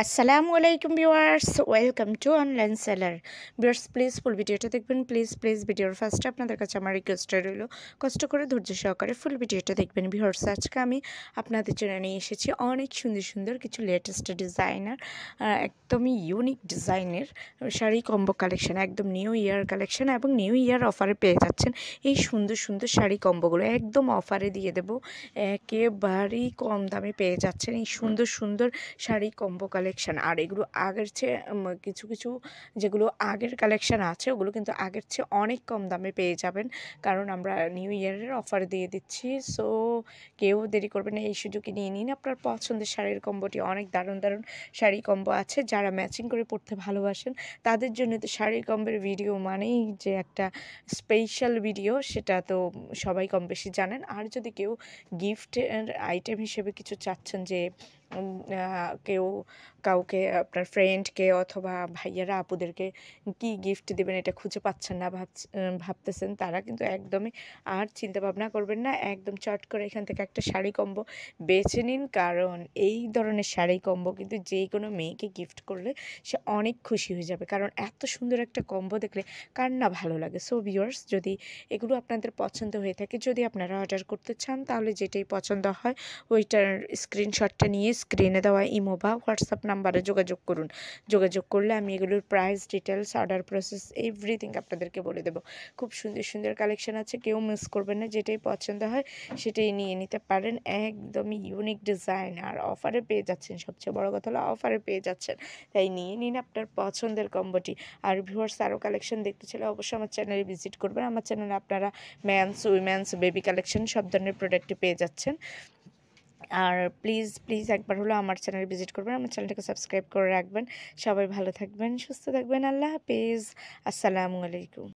আসসালামু আলাইকুম viewers, welcome to online seller. Viewers please ফুল ভিডিওটা দেখবেন, প্লিজ ভিডিওর ফার্স্টে আপনাদের কাছে আমার রিকোয়েস্টটা রইল, কষ্ট করে ধৈর্য সহকারে ফুল ভিডিওটা দেখবেন। ভিউয়ার্স আজকে আমি আপনাদের জন্য নিয়ে এসেছি অনেক সুন্দর সুন্দর কিছু লেটেস্ট ডিজাইনার, একদমই ইউনিক ডিজাইনের শাড়ি কম্বো কালেকশন, একদম নিউ ইয়ার কালেকশন এবং নিউ ইয়ার অফারে পেয়ে যাচ্ছেন এই সুন্দর সুন্দর শাড়ি কম্বোগুলো। একদম অফারে দিয়ে দেবো, একেবারেই কম দামে পেয়ে যাচ্ছেন এই সুন্দর সুন্দর শাড়ি কম্বো কালেকশন। আর এগুলো আগের চেয়ে কিছু কিছু যেগুলো আগের কালেকশন আছে ওগুলো কিন্তু আগের চেয়ে অনেক কম দামে পেয়ে যাবেন, কারণ আমরা নিউ ইয়ারের অফার দিয়ে দিচ্ছি। সো কেউ দেরি করবেন না, এই সুযোগে নিয়ে নিন আপনার পছন্দের শাড়ির কম্বোটি। অনেক দারুণ দারুণ শাড়ি কম্বো আছে, যারা ম্যাচিং করে পরতে ভালোবাসেন তাদের জন্য তো শাড়ি কম্বের ভিডিও মানেই যে একটা স্পেশাল ভিডিও, সেটা তো সবাই কম বেশি জানেন। আর যদি কেউ গিফটের আইটেম হিসেবে কিছু চাচ্ছেন, যে কেউ কাউকে আপনার ফ্রেন্ডকে অথবা ভাইয়ারা আপুদেরকে কি গিফট দেবেন এটা খুঁজে পাচ্ছেন না, ভাবতেছেন, তারা কিন্তু একদমই আর চিন্তা ভাবনা করবেন না, একদম চট করে এখান থেকে একটা শাড়ি কম্বো বেছে নিন। কারণ এই ধরনের শাড়ি কম্বো কিন্তু যে কোনো মেয়েকে গিফট করলে সে অনেক খুশি হয়ে যাবে, কারণ এত সুন্দর একটা কম্বো দেখলে কার না ভালো লাগে। সো ভিউয়ার্স, যদি এগুলো আপনাদের পছন্দ হয়ে থাকে, যদি আপনারা অর্ডার করতে চান, তাহলে যেটাই পছন্দ হয় ওইটার স্ক্রিনশটটা নিয়ে স্ক্রিনে দেওয়া ইমো বা হোয়াটসঅ্যাপ নাম্বারে যোগাযোগ করুন। যোগাযোগ করলে আমি এগুলোর price details, order process, everything আপনাদেরকে বলে দেবো। খুব সুন্দর সুন্দর কালেকশন আছে, কেউ মিস করবেন না, যেটাই পছন্দ হয় সেটাই নিয়ে নিতে পারেন। একদমই ইউনিক ডিজাইন, আর অফারে পেয়ে যাচ্ছেন, সবচেয়ে বড় কথা হলো অফারে পেয়ে যাচ্ছেন, তাই নিয়ে নিন আপনার পছন্দের কম্বোটি। আর ভিউয়ার্স, আরও কালেকশন দেখতে চাইলে অবশ্যই আমার চ্যানেলে ভিজিট করবেন। আমার চ্যানেলে আপনারা মেন্স, উইমেন্স, বেবি কালেকশন সব ধরনের প্রোডাক্টই পেয়ে যাচ্ছেন। আর প্লিজ একবার হলো আমার চ্যানেলে ভিজিট করবেন, আমার চ্যানেলটাকে সাবস্ক্রাইব করে রাখবেন। সবাই ভালো থাকবেন, সুস্থ থাকবেন, আল্লাহ হাফেজ, আসসালামু আলাইকুম।